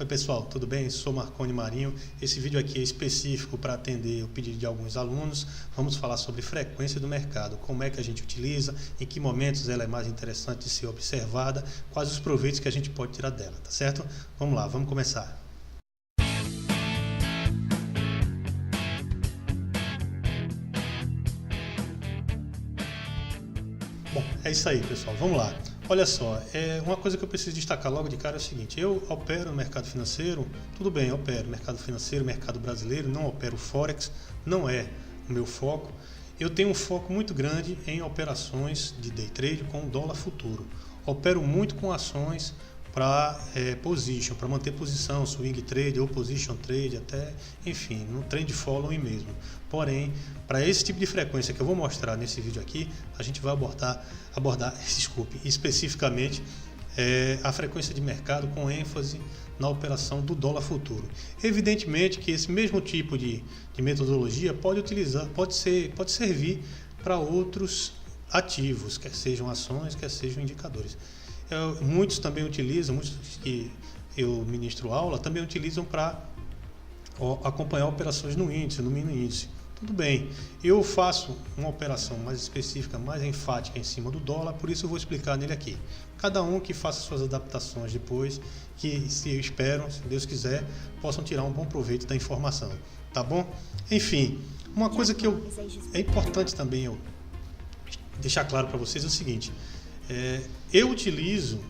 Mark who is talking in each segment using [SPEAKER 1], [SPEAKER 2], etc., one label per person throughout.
[SPEAKER 1] Oi pessoal, tudo bem? Sou Marconi Marinho. Esse vídeo aqui é específico para atender o pedido de alguns alunos. Vamos falar sobre frequência do mercado, como é que a gente utiliza, em que momentos ela é mais interessante de ser observada, quais os proveitos que a gente pode tirar dela, tá certo? Vamos lá, vamos começar. Bom, é isso aí pessoal, vamos lá. Olha só, uma coisa que eu preciso destacar logo de cara é o seguinte: eu opero no mercado financeiro, tudo bem, eu opero no mercado financeiro, mercado brasileiro, não opero Forex, não é o meu foco. Eu tenho um foco muito grande em operações de day trade com dólar futuro. Opero muito com ações para position, para manter posição, swing trade ou position trade, até, enfim, no trend following mesmo. Porém, para esse tipo de frequência que eu vou mostrar nesse vídeo aqui, a gente vai abordar especificamente a frequência de mercado com ênfase na operação do dólar futuro. Evidentemente que esse mesmo tipo de metodologia pode servir para outros ativos, quer sejam ações, quer sejam indicadores. Muitos também utilizam, muitos que eu ministro aula, também utilizam para acompanhar operações no índice, no mini índice. Tudo bem, eu faço uma operação mais específica, mais enfática em cima do dólar, por isso eu vou explicar nele aqui. Cada um que faça suas adaptações depois, que se eu espero, se Deus quiser, possam tirar um bom proveito da informação, tá bom? Enfim, uma coisa que é importante também eu deixar claro para vocês é o seguinte: eu utilizo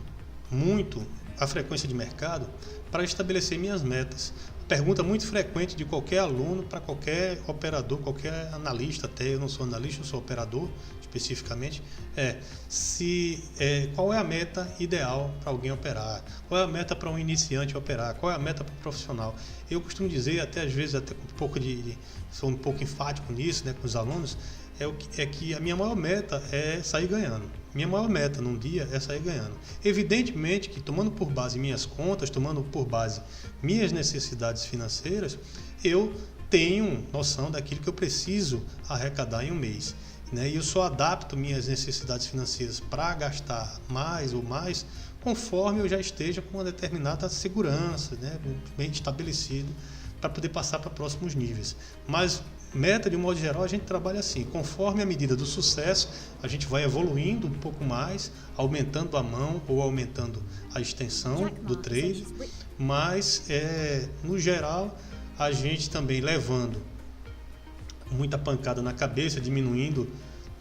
[SPEAKER 1] muito a frequência de mercado para estabelecer minhas metas. Pergunta muito frequente de qualquer aluno para qualquer operador, qualquer analista, até eu não sou analista, eu sou operador especificamente, qual é a meta ideal para alguém operar, qual é a meta para um iniciante operar, qual é a meta para um profissional. Eu costumo dizer, até às vezes até sou um pouco enfático nisso, né, com os alunos, que a minha maior meta é sair ganhando. Minha maior meta num dia é sair ganhando. Evidentemente que, tomando por base minhas contas, tomando por base minhas necessidades financeiras, eu tenho noção daquilo que eu preciso arrecadar em um mês, né? E eu só adapto minhas necessidades financeiras para gastar mais ou mais conforme eu já esteja com uma determinada segurança, né, bem estabelecido, para poder passar para próximos níveis. Mas meta, de um modo geral, a gente trabalha assim: conforme a medida do sucesso, a gente vai evoluindo um pouco mais, aumentando a mão ou aumentando a extensão do trade, mas no geral a gente também levando muita pancada na cabeça, diminuindo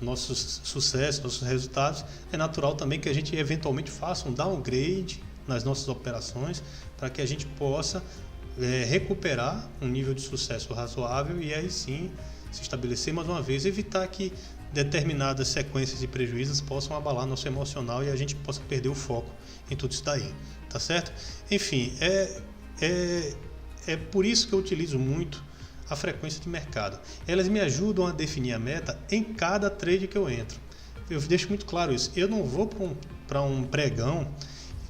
[SPEAKER 1] nossos sucessos, nossos resultados. É natural também que a gente eventualmente faça um downgrade nas nossas operações para que a gente possa recuperar um nível de sucesso razoável e aí sim se estabelecer mais uma vez, evitar que determinadas sequências de prejuízos possam abalar nosso emocional e a gente possa perder o foco em tudo isso daí, tá certo? Enfim, é por isso que eu utilizo muito a frequência de mercado. Elas me ajudam a definir a meta em cada trade que eu entro. Eu deixo muito claro isso. Eu não vou para um pregão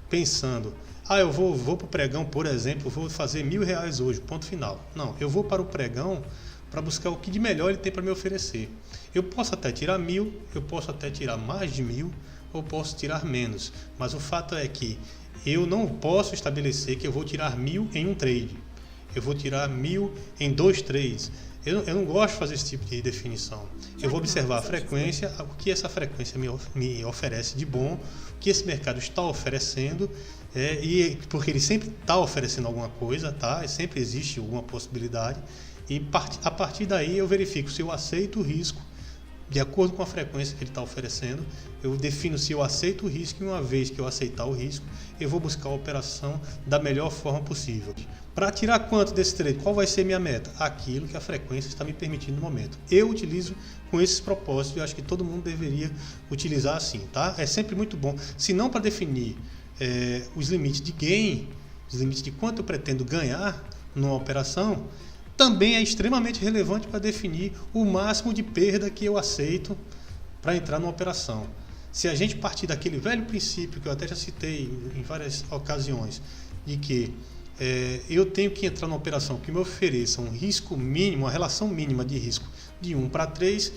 [SPEAKER 1] pensando: eu vou para o pregão, por exemplo, vou fazer R$1.000 hoje, ponto final. Não, eu vou para o pregão para buscar o que de melhor ele tem para me oferecer. Eu posso até tirar 1.000, eu posso até tirar mais de 1.000, ou posso tirar menos. Mas o fato é que eu não posso estabelecer que eu vou tirar 1.000 em um trade. Eu vou tirar 1.000 em 2 trades. Eu não gosto de fazer esse tipo de definição. Eu vou observar a frequência, o que essa frequência me oferece de bom, o que esse mercado está oferecendo, e porque ele sempre está oferecendo alguma coisa, tá? Sempre existe alguma possibilidade, e a partir daí eu verifico se eu aceito o risco de acordo com a frequência que ele está oferecendo. Eu defino se eu aceito o risco, e uma vez que eu aceitar o risco, eu vou buscar a operação da melhor forma possível. Para tirar quanto desse trade? Qual vai ser minha meta? Aquilo que a frequência está me permitindo no momento. Eu utilizo com esses propósitos e eu acho que todo mundo deveria utilizar assim, tá? É sempre muito bom, se não para definir os limites de gain, os limites de quanto eu pretendo ganhar numa operação, também é extremamente relevante para definir o máximo de perda que eu aceito para entrar numa operação. Se a gente partir daquele velho princípio que eu até já citei em várias ocasiões, de que eu tenho que entrar numa operação que me ofereça um risco mínimo, uma relação mínima de risco de 1 para 3,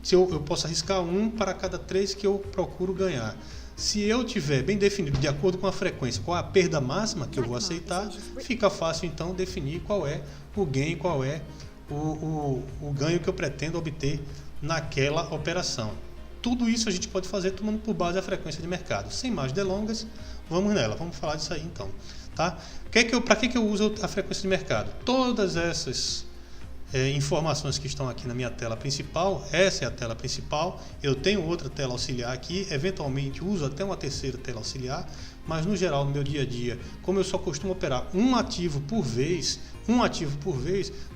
[SPEAKER 1] se eu posso arriscar 1 para cada 3 que eu procuro ganhar. Se eu tiver bem definido, de acordo com a frequência, qual é a perda máxima que eu vou aceitar, fica fácil então definir qual é o gain, qual é o ganho que eu pretendo obter naquela operação. Tudo isso a gente pode fazer tomando por base a frequência de mercado. Sem mais delongas, vamos nela, vamos falar disso aí então. Tá? Para que eu uso a frequência de mercado? Todas essas informações que estão aqui na minha tela principal, essa é a tela principal, eu tenho outra tela auxiliar aqui, eventualmente uso até uma terceira tela auxiliar, mas no geral no meu dia a dia, como eu só costumo operar um ativo por vez,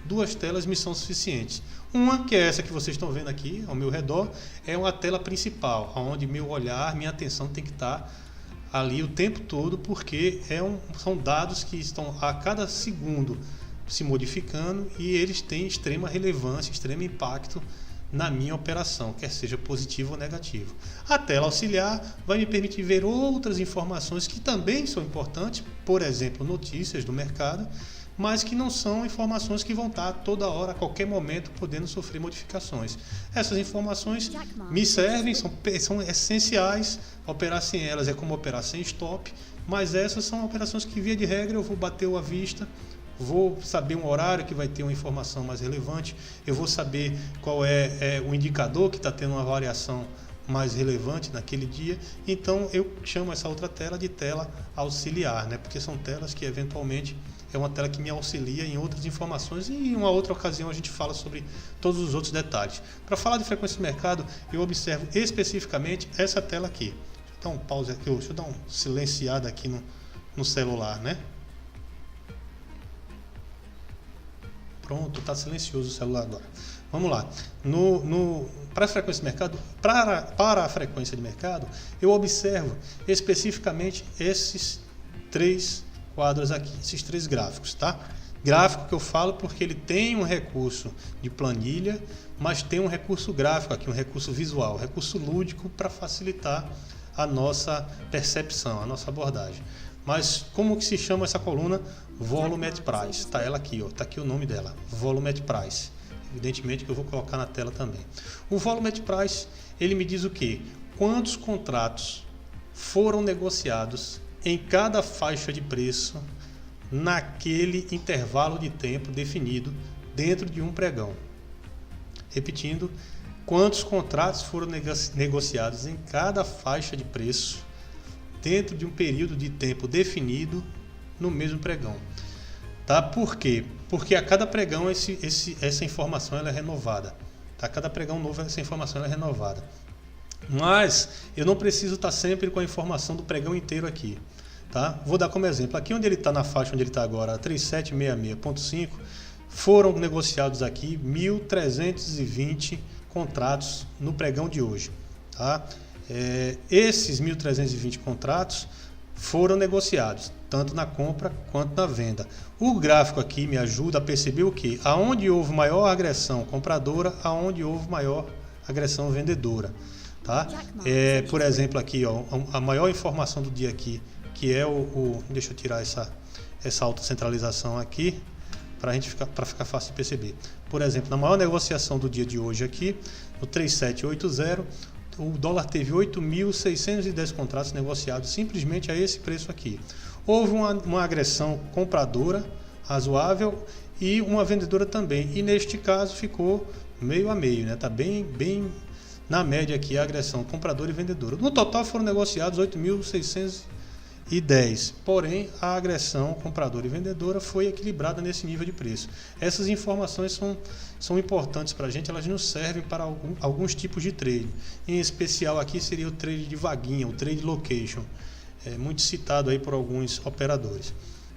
[SPEAKER 1] duas telas me são suficientes. Uma, que é essa que vocês estão vendo aqui ao meu redor, é uma tela principal, onde meu olhar, minha atenção tem que estar ali o tempo todo, porque são dados que estão a cada segundo se modificando e eles têm extrema relevância, extremo impacto na minha operação, quer seja positivo ou negativo. A tela auxiliar vai me permitir ver outras informações que também são importantes, por exemplo, notícias do mercado, mas que não são informações que vão estar toda hora, a qualquer momento, podendo sofrer modificações. Essas informações me servem, são essenciais. Operar sem elas é como operar sem stop, mas essas são operações que, via de regra, eu vou bater à vista, vou saber um horário que vai ter uma informação mais relevante, eu vou saber qual é o indicador que está tendo uma variação mais relevante naquele dia, então eu chamo essa outra tela de tela auxiliar, né? Porque são telas que eventualmente é uma tela que me auxilia em outras informações e em uma outra ocasião a gente fala sobre todos os outros detalhes. Para falar de frequência de mercado, eu observo especificamente essa tela aqui. Deixa eu dar um pause aqui, deixa eu dar um silenciado aqui no celular, né? Pronto, está silencioso o celular agora. Vamos lá. Para a frequência de mercado, para a frequência de mercado, eu observo especificamente esses três quadros aqui, esses três gráficos, tá? Gráfico que eu falo porque ele tem um recurso de planilha, mas tem um recurso gráfico aqui, um recurso visual, um recurso lúdico para facilitar a nossa percepção, a nossa abordagem. Mas como que se chama essa coluna? Volume at Price. Está ela aqui, ó. Está aqui o nome dela, Volume at Price. Evidentemente que eu vou colocar na tela também. O Volume at Price, ele me diz o quê? Quantos contratos foram negociados em cada faixa de preço naquele intervalo de tempo definido dentro de um pregão. Repetindo, quantos contratos foram negociados em cada faixa de preço dentro de um período de tempo definido no mesmo pregão. Tá? Por quê? Porque a cada pregão essa informação ela é renovada. Tá? A cada pregão novo essa informação ela é renovada. Mas eu não preciso estar sempre com a informação do pregão inteiro aqui. Tá? Vou dar como exemplo. Aqui onde ele está, na faixa onde ele está agora, 3766.5, foram negociados aqui 1.320 contratos no pregão de hoje. Tá? Esses 1.320 contratos foram negociados, tanto na compra quanto na venda. O gráfico aqui me ajuda a perceber o que? Aonde houve maior agressão compradora, aonde houve maior agressão vendedora. Tá? Por exemplo, aqui, ó, a maior informação do dia aqui, que é deixa eu tirar essa autocentralização aqui, para ficar fácil de perceber. Por exemplo, na maior negociação do dia de hoje aqui, no 3780, o dólar teve 8.610 contratos negociados simplesmente a esse preço aqui. Houve uma agressão compradora razoável e uma vendedora também. E neste caso ficou meio a meio, né? Tá bem na média aqui a agressão compradora e vendedora. No total foram negociados 8.610. Porém, a agressão compradora e vendedora foi equilibrada nesse nível de preço. Essas informações são importantes para a gente, elas nos servem para alguns tipos de trade. Em especial aqui seria o trade de vaguinha, o trade location, muito citado aí por alguns operadores.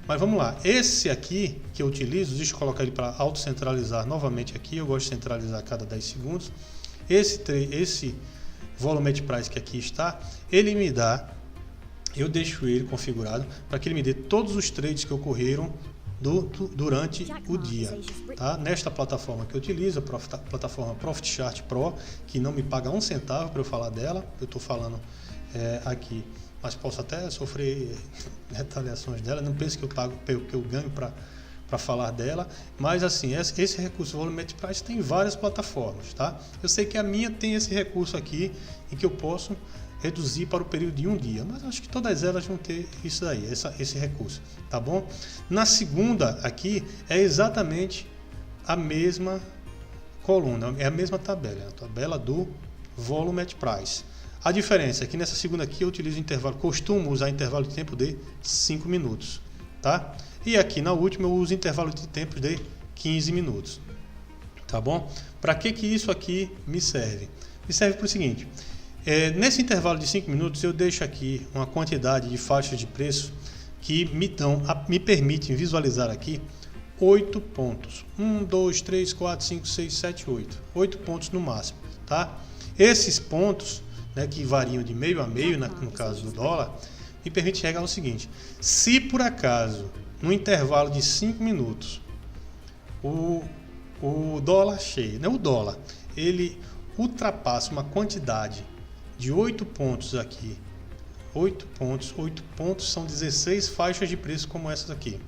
[SPEAKER 1] Mas vamos lá, esse aqui que eu utilizo, deixa eu colocar ele para autocentralizar novamente aqui, eu gosto de centralizar a cada 10 segundos. Esse Volume at Price que aqui está, ele me dá, eu deixo ele configurado para que ele me dê todos os trades que ocorreram durante o dia. Tá? Nesta plataforma que eu utilizo, a plataforma Profit Chart Pro, que não me paga um centavo para eu falar dela, eu estou falando aqui, mas posso até sofrer retaliações dela, não penso que eu pago que eu ganho para falar dela, mas assim, esse recurso Volume at Price tem várias plataformas, tá? Eu sei que a minha tem esse recurso aqui, em que eu posso reduzir para o período de um dia, mas acho que todas elas vão ter isso aí, esse recurso, tá bom? Na segunda aqui é exatamente a mesma coluna, é a mesma tabela, a tabela do Volume at Price. A diferença é que nessa segunda aqui eu utilizo intervalo, costumo usar intervalo de tempo de 5 minutos, tá? E aqui na última eu uso intervalo de tempo de 15 minutos, tá bom? Para que isso aqui me serve? Me serve para o seguinte, nesse intervalo de 5 minutos eu deixo aqui uma quantidade de faixas de preço que me permitem visualizar aqui 8 pontos. 1, 2, 3, 4, 5, 6, 7, 8. 8 pontos no máximo, tá? Esses pontos, né, que variam de meio a meio, no caso do dólar, me permite chegar ao seguinte: se por acaso, no intervalo de 5 minutos, o dólar cheio, né, o dólar, ele ultrapassa uma quantidade de 8 pontos aqui, 8 pontos são 16 faixas de preço como essas aqui.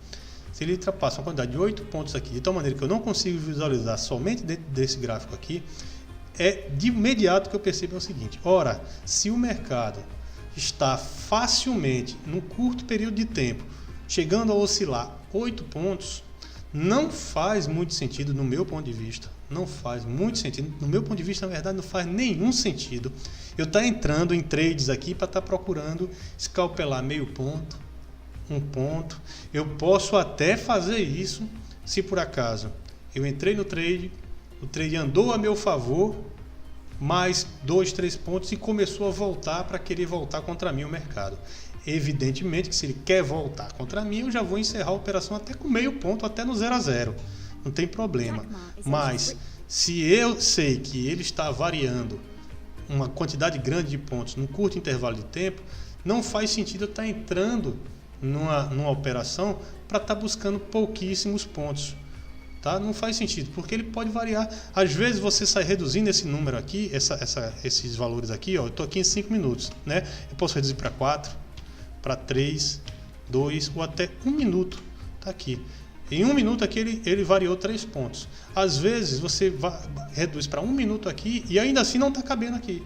[SPEAKER 1] Se ele ultrapassa uma quantidade de 8 pontos aqui, de tal maneira que eu não consigo visualizar somente dentro desse gráfico aqui, é de imediato que eu percebo o seguinte: ora, se o mercado está facilmente, num curto período de tempo, chegando a oscilar 8 pontos, não faz muito sentido no meu ponto de vista. Não faz muito sentido. No meu ponto de vista, na verdade, não faz nenhum sentido eu estar entrando em trades aqui para estar procurando escalpelar meio ponto, um ponto. Eu posso até fazer isso se por acaso eu entrei no trade, o trade andou a meu favor, mais 2, 3 pontos e começou a voltar para querer voltar contra mim o mercado. Evidentemente que se ele quer voltar contra mim, eu já vou encerrar a operação até com meio ponto, até no 0 a 0. Não tem problema. Mas se eu sei que ele está variando uma quantidade grande de pontos num curto intervalo de tempo, não faz sentido eu estar entrando numa operação para estar buscando pouquíssimos pontos. Tá? Não faz sentido, porque ele pode variar. Às vezes você sai reduzindo esse número aqui, esses valores aqui, ó, eu estou aqui em 5 minutos, né? Eu posso reduzir para 4, para 3, 2 ou até 1 minuto. Tá aqui. Em 1 minuto aqui ele variou 3 pontos. Às vezes você reduz para 1 minuto aqui e ainda assim não está cabendo aqui.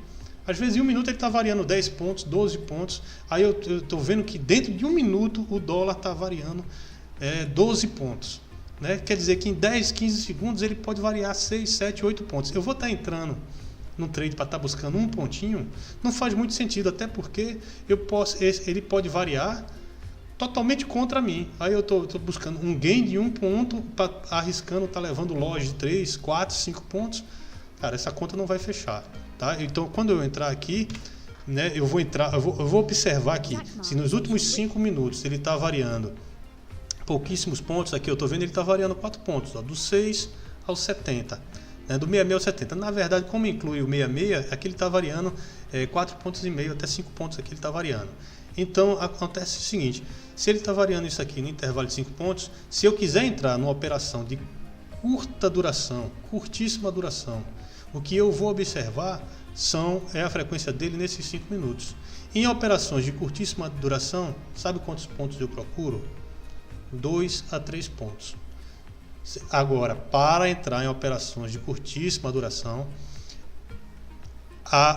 [SPEAKER 1] Às vezes em 1 minuto ele está variando 10 pontos, 12 pontos. Aí eu estou vendo que dentro de 1 minuto o dólar está variando 12 pontos. Né? Quer dizer que em 10, 15 segundos ele pode variar 6, 7, 8 pontos. Eu vou estar entrando no trade para estar buscando um pontinho, não faz muito sentido, até porque ele pode variar totalmente contra mim. Aí eu estou buscando um gain de 1 ponto, arriscando estar levando loja de 3, 4, 5 pontos. Cara, essa conta não vai fechar. Tá? Então quando eu entrar aqui, né, eu vou observar aqui, se nos últimos 5 minutos ele está variando pouquíssimos pontos, aqui eu estou vendo ele está variando 4 pontos, ó, do 6 ao 70, né, do 66 ao 70. Na verdade, como inclui o 66, aqui ele está variando 4,5 pontos até 5 pontos aqui ele está variando. Então acontece o seguinte: se ele está variando isso aqui no intervalo de 5 pontos, se eu quiser entrar numa operação de curta duração, curtíssima duração, o que eu vou observar é a frequência dele nesses 5 minutos. Em operações de curtíssima duração, sabe quantos pontos eu procuro? 2 a 3 pontos. Agora, para entrar em operações de curtíssima duração,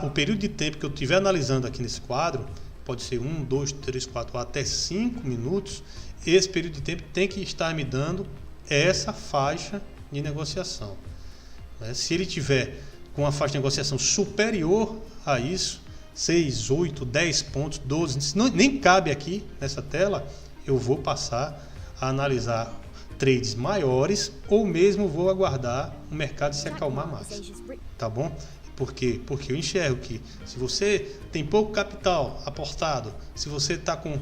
[SPEAKER 1] o período de tempo que eu estiver analisando aqui nesse quadro, pode ser 1, 2, 3, 4, até 5 minutos, esse período de tempo tem que estar me dando essa faixa de negociação. Se ele tiver com uma faixa de negociação superior a isso, 6, 8, 10 pontos, 12, nem cabe aqui nessa tela, eu vou passar a analisar trades maiores ou mesmo vou aguardar o mercado se acalmar mais, tá bom? Por quê? Porque eu enxergo que se você tem pouco capital aportado, se você está com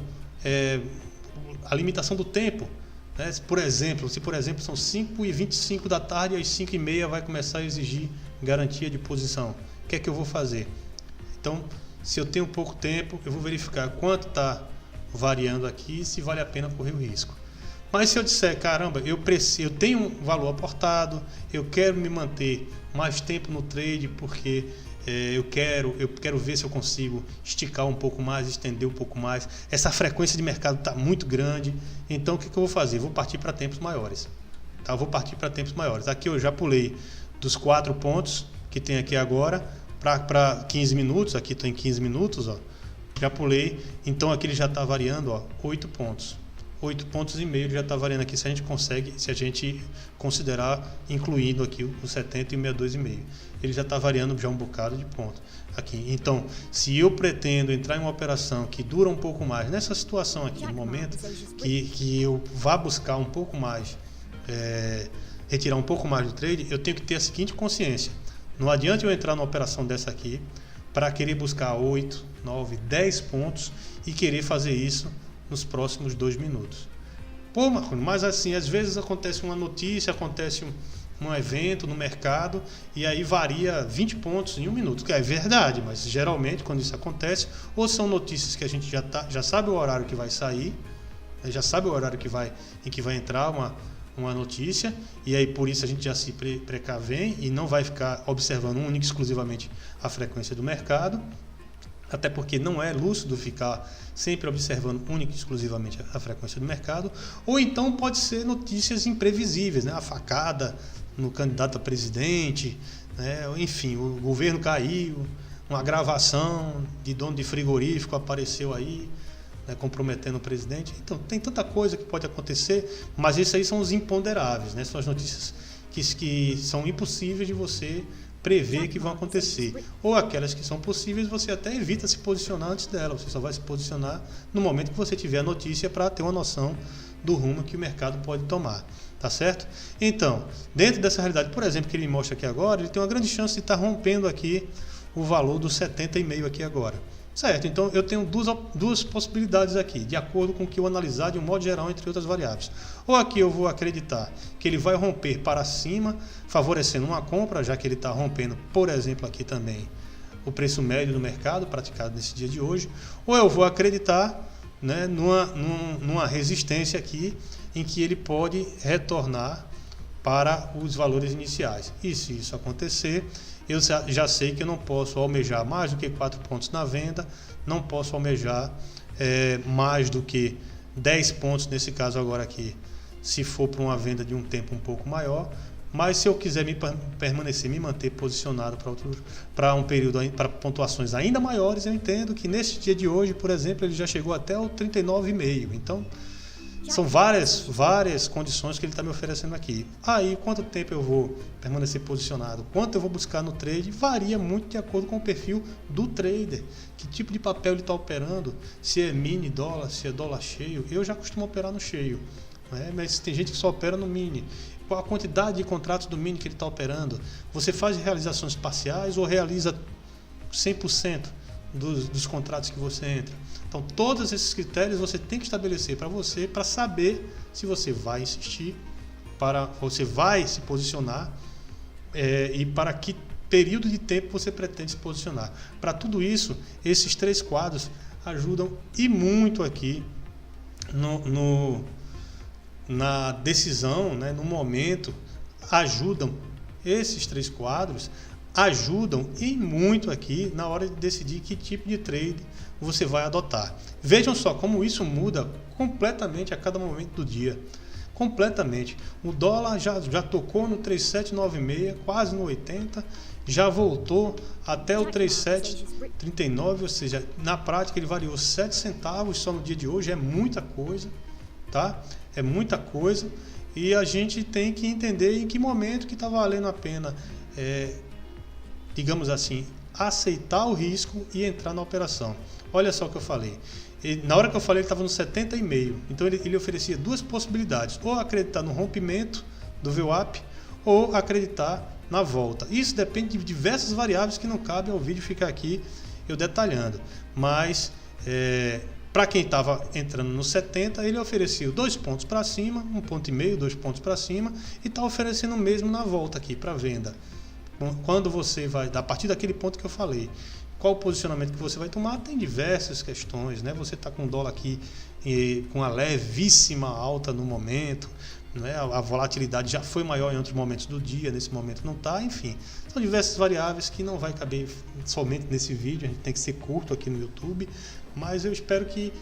[SPEAKER 1] a limitação do tempo, né? Se por exemplo são 5h25 da tarde e às 5h30 vai começar a exigir garantia de posição, o que é que eu vou fazer? Então, se eu tenho pouco tempo, eu vou verificar quanto está variando aqui e se vale a pena correr o risco. Mas se eu disser, caramba, eu tenho um valor aportado, eu quero me manter mais tempo no trade porque eu quero ver se eu consigo esticar um pouco mais, estender um pouco mais. Essa frequência de mercado está muito grande, então o que eu vou fazer? Vou partir para tempos maiores. Tá? Vou partir para tempos maiores. Aqui eu já pulei dos 4 pontos que tem aqui agora para 15 minutos, aqui estou em 15 minutos, ó, já pulei, então aqui ele já está variando, ó, 8 pontos. 8 pontos e meio já está variando aqui, se a gente considerar, incluindo aqui o 70 e o 62,5. Ele já está variando já um bocado de ponto aqui. Então, se eu pretendo entrar em uma operação que dura um pouco mais, nessa situação aqui, no momento que eu vá buscar um pouco mais, retirar um pouco mais do trade, eu tenho que ter a seguinte consciência: não adianta eu entrar numa operação dessa aqui para querer buscar 8, 9, 10 pontos e querer fazer isso nos próximos 2 minutos. Pô, Marcos, mas assim, às vezes acontece uma notícia, acontece um evento no mercado e aí varia 20 pontos em 1 minuto, que é verdade, mas geralmente quando isso acontece, ou são notícias que a gente já sabe o horário que vai sair, já sabe o horário em que vai entrar uma notícia, e aí por isso a gente já se precavém e não vai ficar observando única e exclusivamente a frequência do mercado, até porque não é lúcido ficar sempre observando única e exclusivamente a frequência do mercado, ou então pode ser notícias imprevisíveis, né? A facada no candidato a presidente, né? Enfim, o governo caiu, uma gravação de dono de frigorífico apareceu aí, né, comprometendo o presidente. Então tem tanta coisa que pode acontecer, mas esses aí são os imponderáveis, né? São as notícias que são impossíveis de você prever que vão acontecer, ou aquelas que são possíveis, você até evita se posicionar antes dela, você só vai se posicionar no momento que você tiver a notícia para ter uma noção do rumo que o mercado pode tomar, tá certo? Então, dentro dessa realidade, por exemplo, que ele mostra aqui agora, ele tem uma grande chance de estar rompendo aqui o valor dos 70,5 aqui agora. Certo, então eu tenho duas possibilidades aqui, de acordo com o que eu analisar de um modo geral, entre outras variáveis. Ou aqui eu vou acreditar que ele vai romper para cima, favorecendo uma compra, já que ele está rompendo, por exemplo, aqui também o preço médio do mercado praticado nesse dia de hoje. Ou eu vou acreditar, né, numa resistência aqui, em que ele pode retornar para os valores iniciais. E se isso acontecer, eu já sei que eu não posso almejar mais do que 4 pontos na venda, não posso almejar mais do que 10 pontos, nesse caso agora aqui, se for para uma venda de um tempo um pouco maior, mas se eu quiser me manter posicionado para um período, para pontuações ainda maiores, eu entendo que nesse dia de hoje, por exemplo, ele já chegou até o 39,5, então são várias condições que ele está me oferecendo aqui. Aí, quanto tempo eu vou permanecer posicionado, quanto eu vou buscar no trade, varia muito de acordo com o perfil do trader. Que tipo de papel ele está operando, se é mini dólar, se é dólar cheio. Eu já costumo operar no cheio, né? Mas tem gente que só opera no mini. Qual a quantidade de contratos do mini que ele está operando? Você faz realizações parciais ou realiza 100% dos contratos que você entra? Então, todos esses critérios você tem que estabelecer para você, para saber se você vai insistir, você vai se posicionar e para que período de tempo você pretende se posicionar. Para tudo isso, esses 3 quadros ajudam e muito aqui na decisão, né, no momento, esses 3 quadros ajudam e muito aqui na hora de decidir que tipo de trade você vai adotar. Vejam só como isso muda completamente a cada momento do dia. Completamente. O dólar já tocou no 3,796, quase no 80, já voltou até o 3,739, ou seja, na prática ele variou 7 centavos só no dia de hoje, é muita coisa, tá? É muita coisa e a gente tem que entender em que momento que está valendo a pena, digamos assim, aceitar o risco e entrar na operação. Olha só o que eu falei. Na hora que eu falei, ele estava no 70,5. Então ele oferecia 2 possibilidades: ou acreditar no rompimento do VWAP ou acreditar na volta. Isso depende de diversas variáveis que não cabe ao vídeo ficar aqui eu detalhando. Mas para quem estava entrando no 70, ele ofereceu 2 pontos para cima, 1,5 ponto, 2 pontos para cima, e está oferecendo o mesmo na volta aqui para venda. Quando você vai, a partir daquele ponto que eu falei, qual o posicionamento que você vai tomar? Tem diversas questões, né? Você está com o dólar aqui com a levíssima alta no momento, né? A volatilidade já foi maior em outros momentos do dia, nesse momento não está, enfim. São diversas variáveis que não vai caber somente nesse vídeo, a gente tem que ser curto aqui no YouTube, mas eu espero que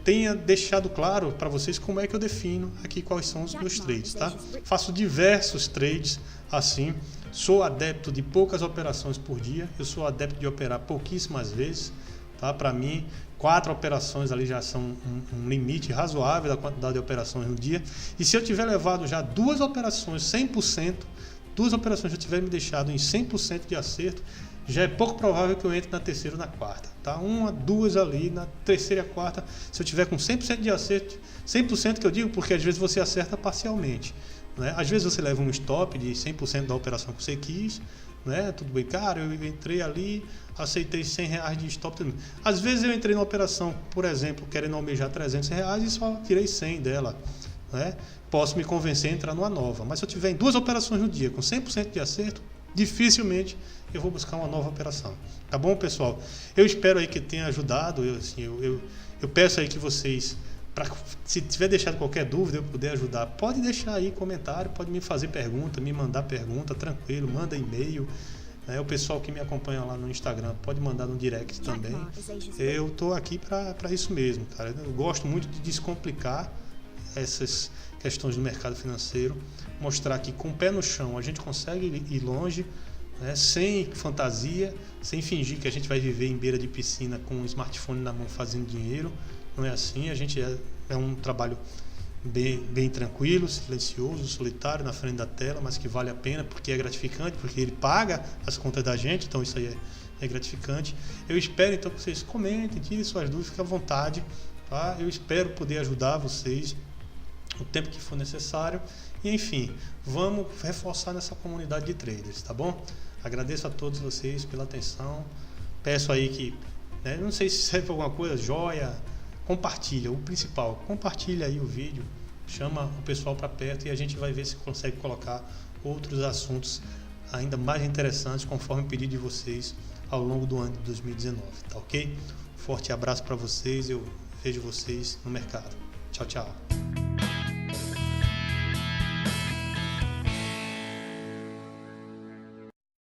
[SPEAKER 1] tenha deixado claro para vocês como é que eu defino aqui quais são os meus trades, tá? Faço diversos trades assim Sou adepto de poucas operações por dia, eu sou adepto de operar pouquíssimas vezes. Tá? Para mim, 4 operações ali já são um limite razoável da quantidade de operações no dia. E se eu tiver levado já 2 operações 100%, 2 operações já tiver me deixado em 100% de acerto, já é pouco provável que eu entre na terceira ou na quarta. Tá? 1, 2 ali, na terceira e a quarta, se eu tiver com 100% de acerto, 100% que eu digo porque às vezes você acerta parcialmente. Né? Às vezes você leva um stop de 100% da operação que você quis, né? Tudo bem, cara, eu entrei ali, aceitei R$100 de stop. Às vezes eu entrei na operação, por exemplo, querendo almejar R$300 e só tirei 100 dela. Né? Posso me convencer a entrar numa nova, mas se eu tiver em 2 operações no dia com 100% de acerto, dificilmente eu vou buscar uma nova operação. Tá bom, pessoal? Eu espero aí que tenha ajudado. Eu peço aí que vocês, se tiver deixado qualquer dúvida, eu puder ajudar, pode deixar aí comentário, pode me fazer pergunta, me mandar pergunta, tranquilo, manda e-mail. Né? O pessoal que me acompanha lá no Instagram pode mandar no direct também. Eu estou aqui para isso mesmo, cara. Eu gosto muito de descomplicar essas questões do mercado financeiro, mostrar que com o pé no chão a gente consegue ir longe, né? Sem fantasia, sem fingir que a gente vai viver em beira de piscina com um smartphone na mão fazendo dinheiro. Não é assim, a gente é um trabalho bem tranquilo, silencioso, solitário na frente da tela, mas que vale a pena porque é gratificante, porque ele paga as contas da gente, então isso aí é gratificante. Eu espero então que vocês comentem, tirem suas dúvidas, fiquem à vontade, tá? Eu espero poder ajudar vocês o tempo que for necessário e enfim, vamos reforçar nessa comunidade de traders, tá bom? Agradeço a todos vocês pela atenção, peço aí que, né, não sei se serve para alguma coisa, joia, compartilha, o principal, compartilha aí o vídeo, chama o pessoal para perto e a gente vai ver se consegue colocar outros assuntos ainda mais interessantes conforme o pedido de vocês ao longo do ano de 2019, tá ok? Forte abraço para vocês, eu vejo vocês no mercado. Tchau, tchau.